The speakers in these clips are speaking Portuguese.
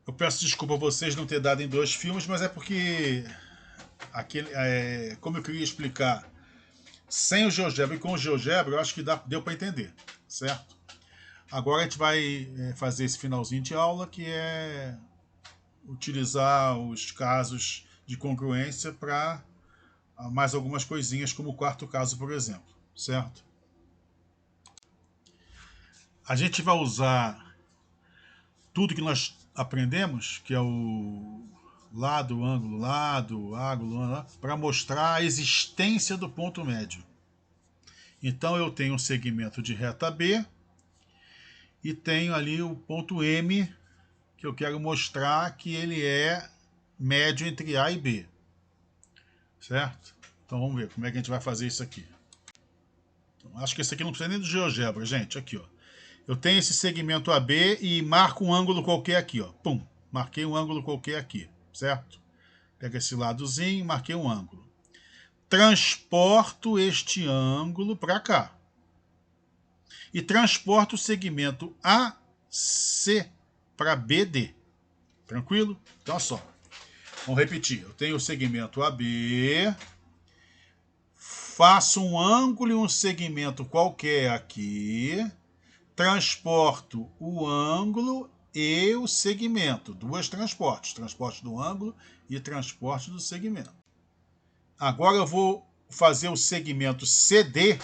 Eu peço desculpa a vocês não ter dado em 2 filmes, mas é porque como eu queria explicar sem o GeoGebra e com o GeoGebra, eu acho que deu para entender, certo? Agora a gente vai fazer esse finalzinho de aula, que é utilizar os casos de congruência para mais algumas coisinhas, como o quarto caso, por exemplo, certo? A gente vai usar tudo que nós aprendemos, que é o lado, ângulo, para mostrar a existência do ponto médio. Então eu tenho um segmento de reta B e tenho ali o ponto M, que eu quero mostrar que ele é médio entre A e B. Certo? Então vamos ver como é que a gente vai fazer isso aqui. Então, acho que esse aqui não precisa nem do GeoGebra, gente. Aqui, ó. Eu tenho esse segmento AB e marco um ângulo qualquer aqui, ó. Pum, marquei um ângulo qualquer aqui, certo? Pega esse ladozinho, marquei um ângulo. Transporto este ângulo para cá. E transporto o segmento AC para BD. Tranquilo? Então, olha só. Vamos repetir. Eu tenho o segmento AB, faço um ângulo e um segmento qualquer aqui, transporto o ângulo e o segmento. Dois transportes. Transporte do ângulo e transporte do segmento. Agora eu vou fazer o segmento CD.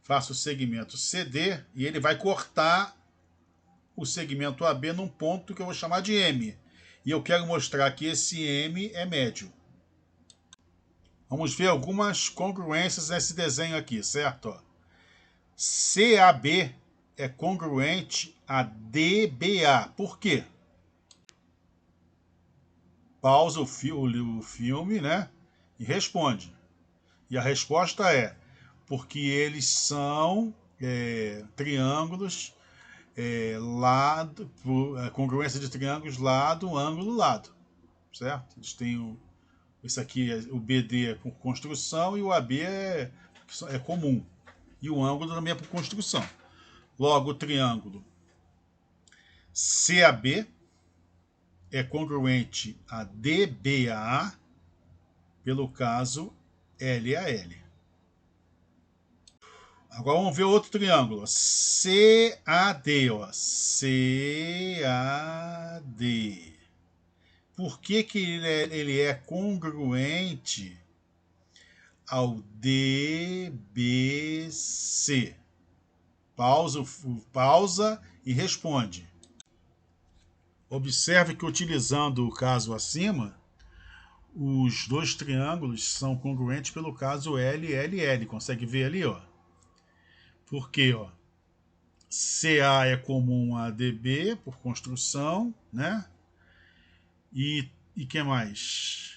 Faço o segmento CD e ele vai cortar o segmento AB num ponto que eu vou chamar de M. E eu quero mostrar que esse M é médio. Vamos ver algumas congruências nesse desenho aqui, certo? CAB é congruente a DBA. Por quê? Pausa o filme, né? E responde. E a resposta é porque eles são triângulos, congruência de triângulos lado, ângulo, lado. Certo? Eles têm esse aqui, o BD é por construção e o AB é comum. E o ângulo também é por construção. Logo, o triângulo CAB é congruente a DBA pelo caso LAL. Agora vamos ver outro triângulo. CAD. Ó. CAD. Por que ele é congruente ao DBC? Pausa e responde. Observe que, utilizando o caso acima, os dois triângulos são congruentes pelo caso LLL. Consegue ver ali, ó? Porque, ó, CA é comum a DB por construção, né? E que mais?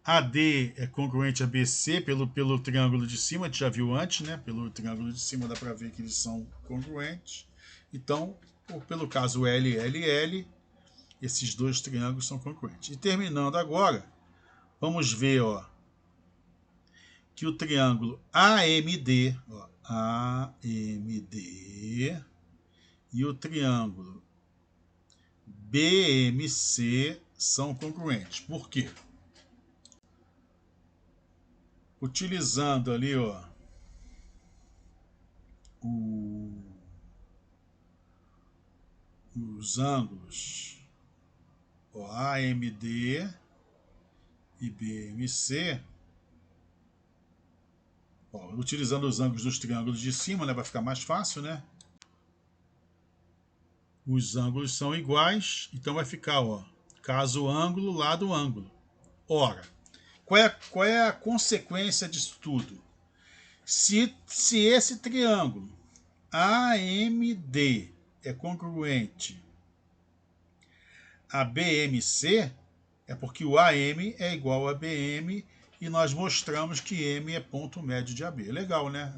AD é congruente a BC pelo triângulo de cima, a gente já viu antes, né? Pelo triângulo de cima dá para ver que eles são congruentes. Então, pelo caso LLL, esses dois triângulos são congruentes. E terminando agora, vamos ver, ó, que o triângulo AMD, ó, AMD e o triângulo BMC são congruentes. Por quê? Utilizando ali, ó, os ângulos, ó, AMD e BMC, ó, utilizando os ângulos dos triângulos de cima, né, vai ficar mais fácil, né? Os ângulos são iguais, então vai ficar, ó, caso ângulo, lado ângulo. Ora, qual é a consequência disso tudo? Se esse triângulo AMD é congruente a BMC, é porque o AM é igual a BM e nós mostramos que M é ponto médio de AB. Legal, né?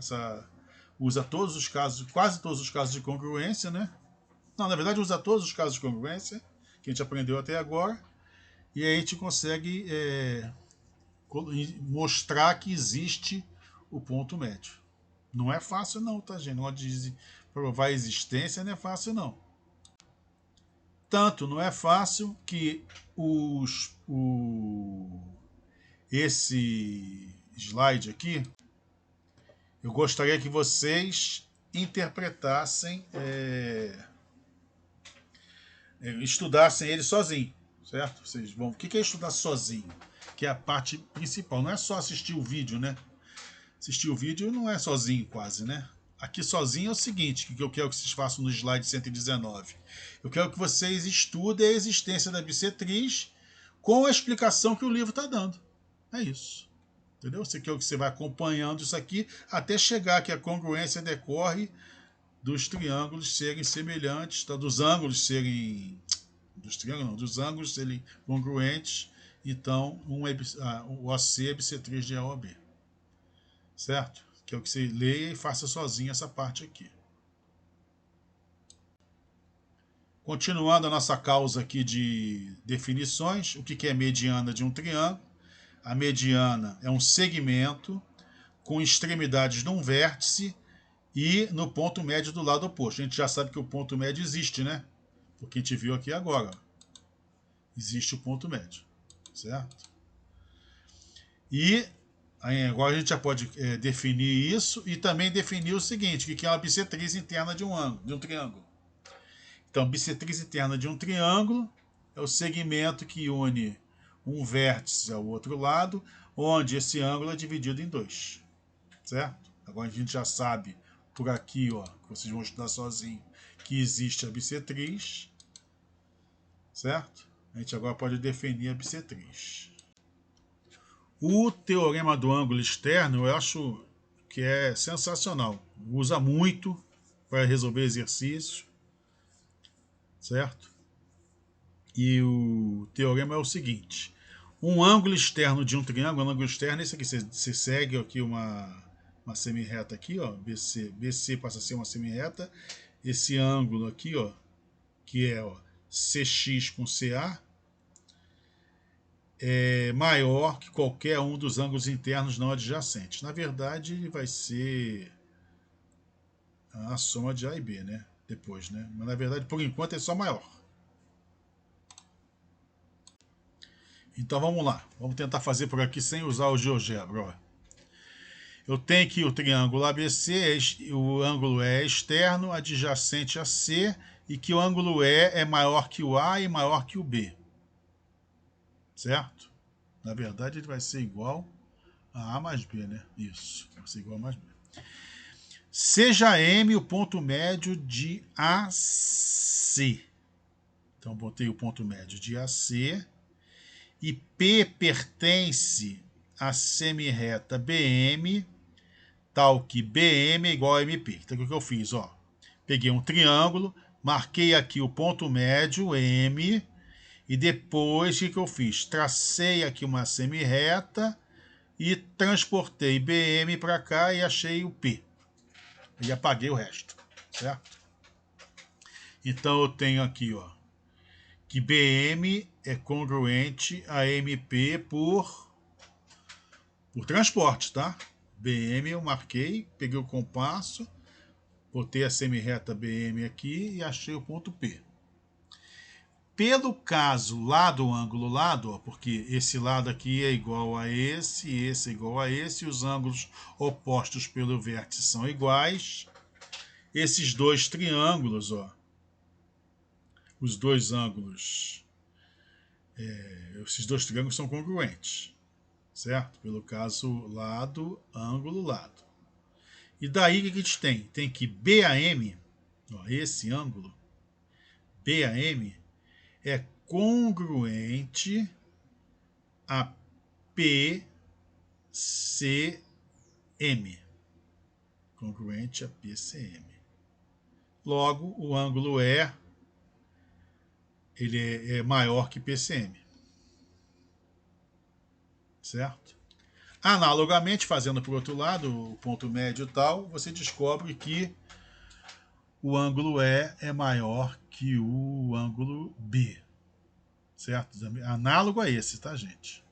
Usa todos os casos, quase todos os casos de congruência, né? Não, na verdade usa todos os casos de congruência que a gente aprendeu até agora e aí a gente consegue mostrar que existe o ponto médio. Não é fácil não, tá, gente? Não diz provar a existência não é fácil não. Tanto não é fácil que esse slide aqui, eu gostaria que vocês interpretassem, estudassem ele sozinho, certo? Vocês vão. O que é estudar sozinho? Que é a parte principal. Não é só assistir o vídeo, né? Assistir o vídeo não é sozinho quase, né? Aqui sozinho é o seguinte, que eu quero que vocês façam no slide 119. Eu quero que vocês estudem a existência da bissetriz com a explicação que o livro está dando. É isso. Entendeu? Você quer que você vai acompanhando isso aqui até chegar que a congruência decorre dos triângulos serem semelhantes, tá? Dos ângulos serem... Dos triângulos não, dos ângulos serem congruentes. Então, o OC é bissetriz de AOB. Certo? Que é o que você leia e faça sozinho essa parte aqui. Continuando a nossa causa aqui de definições, o que é mediana de um triângulo? A mediana é um segmento com extremidades num vértice e no ponto médio do lado oposto. A gente já sabe que o ponto médio existe, né? Porque a gente viu aqui agora. Existe o ponto médio, certo? E agora a gente já pode definir isso e também definir o seguinte, que é uma bissetriz interna de um triângulo. Então, bissetriz interna de um triângulo é o segmento que une um vértice ao outro lado, onde esse ângulo é dividido em dois, certo? Agora a gente já sabe por aqui, ó, que vocês vão estudar sozinho, que existe a bissetriz, certo? A gente agora pode definir a bissetriz. O teorema do ângulo externo eu acho que é sensacional. Usa muito para resolver exercícios, certo? E o teorema é o seguinte. Um ângulo externo de um triângulo, um ângulo externo, esse aqui, você segue aqui uma semirreta aqui, ó, BC. BC passa a ser uma semirreta. Esse ângulo aqui, ó, que é ó, CX com CA, é maior que qualquer um dos ângulos internos não adjacentes. Na verdade, ele vai ser a soma de A e B, né? Depois, né? Mas na verdade, por enquanto, é só maior. Então vamos lá. Vamos tentar fazer por aqui sem usar o GeoGebra. Ó. Eu tenho aqui o triângulo ABC, o ângulo E é externo, adjacente a C, e que o ângulo E é maior que o A e maior que o B. Certo? Na verdade, ele vai ser igual a mais B, né? Isso, vai ser igual a mais B. Seja M o ponto médio de AC. Então, botei o ponto médio de AC. E P pertence à semirreta BM, tal que BM é igual a MP. Então, o que eu fiz? Ó, peguei um triângulo, marquei aqui o ponto médio, M, e depois, o que eu fiz? Tracei aqui uma semirreta e transportei BM para cá e achei o P. E apaguei o resto, certo? Então, eu tenho aqui, ó, que BM é congruente a MP por transporte, tá? BM eu marquei, peguei o compasso, botei a semirreta BM aqui e achei o ponto P. Pelo caso lado, ângulo, lado, ó, porque esse lado aqui é igual a esse é igual a esse, e os ângulos opostos pelo vértice são iguais. Esses dois triângulos, ó, os dois ângulos, esses dois triângulos são congruentes, certo? Pelo caso lado, ângulo, lado. E daí o que a gente tem? Tem que BAM, ó, esse ângulo, BAM, é congruente a PCM. Congruente a PCM. Logo, o ângulo ele é maior que PCM. Certo? Analogamente, fazendo por outro lado, o ponto médio e tal, você descobre que o ângulo é maior que o ângulo B. Certo? Análogo a esse, tá, gente?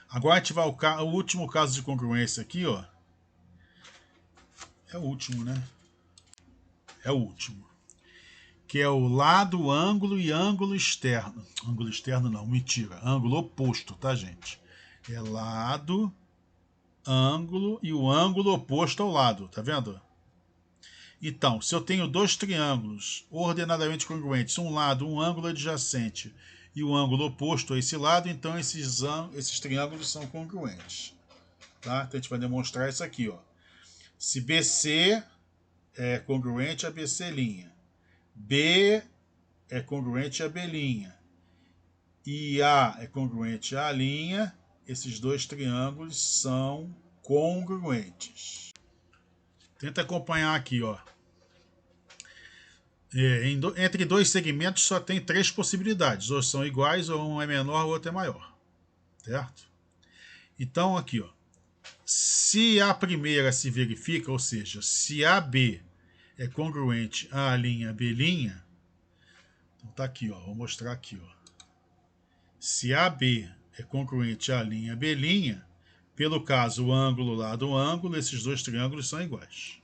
Agora a gente vai ao último caso de congruência aqui, ó. É o último, né? É o último. que é o lado, ângulo e ângulo externo. Ângulo externo não, mentira. Ângulo oposto, tá, gente? É lado, ângulo e o ângulo oposto ao lado, tá vendo? Então, se eu tenho dois triângulos ordenadamente congruentes, um lado, um ângulo adjacente e o ângulo oposto a esse lado, então esses triângulos são congruentes. Tá? Então a gente vai demonstrar isso aqui. Ó. Se BC é congruente a BC', B é congruente a B', e A é congruente a A', esses dois triângulos são congruentes. Tenta acompanhar aqui, ó. Entre dois segmentos só tem três possibilidades, ou são iguais, ou um é menor, o outro é maior, certo? Então aqui, ó, se a primeira se verifica, ou seja, se AB é congruente a B', então tá aqui, ó, vou mostrar aqui, ó. Se AB é congruente a B', pelo caso o ângulo lado ângulo, esses dois triângulos são iguais.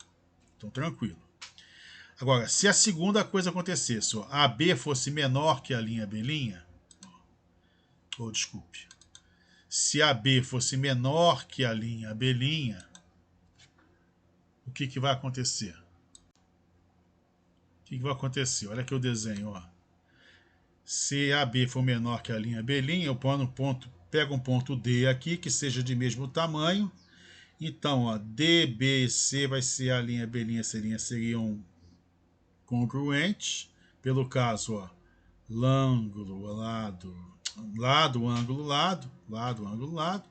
Então tranquilo. Agora, se a segunda coisa acontecesse, ó, AB fosse menor que a B', desculpe. Se AB fosse menor que a B', o que vai acontecer? O que vai acontecer? Olha aqui o desenho, ó. Se AB for menor que a B', eu pego um ponto D aqui, que seja de mesmo tamanho. Então, ó, DBC vai ser a B' seriam congruentes. Pelo caso, ó, ângulo, lado, ângulo, ângulo, lado.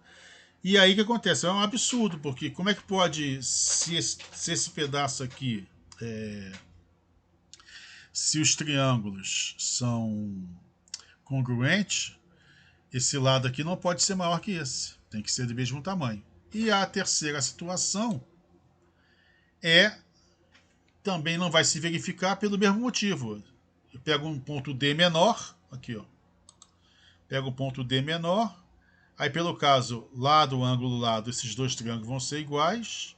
E aí o que acontece? É um absurdo, porque como é que pode, se esse pedaço aqui, se os triângulos são congruentes, esse lado aqui não pode ser maior que esse, tem que ser do mesmo tamanho. E a terceira situação também não vai se verificar pelo mesmo motivo. Eu pego um ponto D menor, aqui ó, pego um ponto D menor, aí pelo caso lado, ângulo, lado, esses dois triângulos vão ser iguais,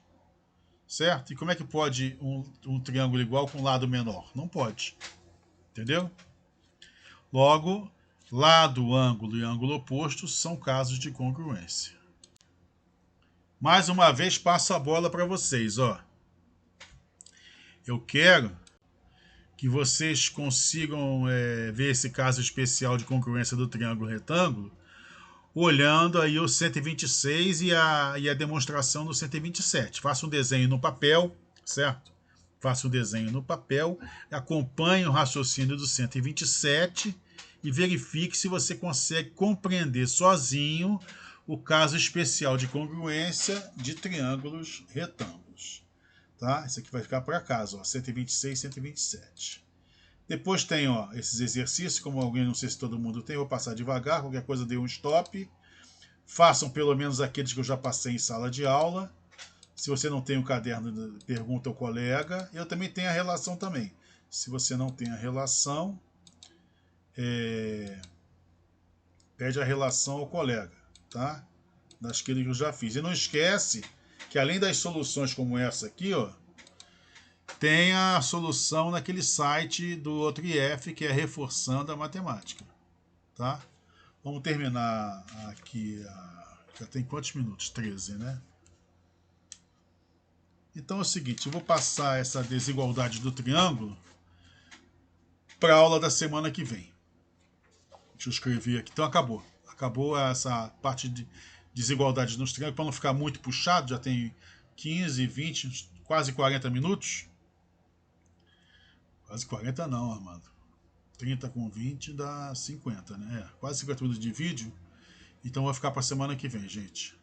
certo? E como é que pode um triângulo igual com lado menor? Não pode, entendeu? Logo, lado, ângulo e ângulo oposto são casos de congruência. Mais uma vez passo a bola para vocês, ó. Eu quero que vocês consigam ver esse caso especial de congruência do triângulo retângulo, olhando aí o 126 e a demonstração do 127. Faça um desenho no papel, certo? Faça um desenho no papel, acompanhe o raciocínio do 127 e verifique se você consegue compreender sozinho o caso especial de congruência de triângulos retângulos. Tá? Isso aqui vai ficar para casa, ó, 126 e 127. Depois tem ó, esses exercícios, como alguém, não sei se todo mundo tem, vou passar devagar, qualquer coisa dê um stop. Façam pelo menos aqueles que eu já passei em sala de aula. Se você não tem o caderno, pergunta ao colega. Eu também tenho a relação também. Se você não tem a relação, pede a relação ao colega, tá? Das que eu já fiz. E não esquece que além das soluções como essa aqui, ó, tem a solução naquele site do outro IF, que é Reforçando a Matemática, tá? Vamos terminar aqui, já tem quantos minutos? 13, né? Então é o seguinte, eu vou passar essa desigualdade do triângulo para a aula da semana que vem. Deixa eu escrever aqui. Então acabou. Acabou essa parte de desigualdade nos triângulos, para não ficar muito puxado, já tem 15, 20, quase 40 minutos. Quase 40 não, Armando. 30 com 20 dá 50, né? Quase 50 minutos de vídeo. Então vai ficar para a semana que vem, gente.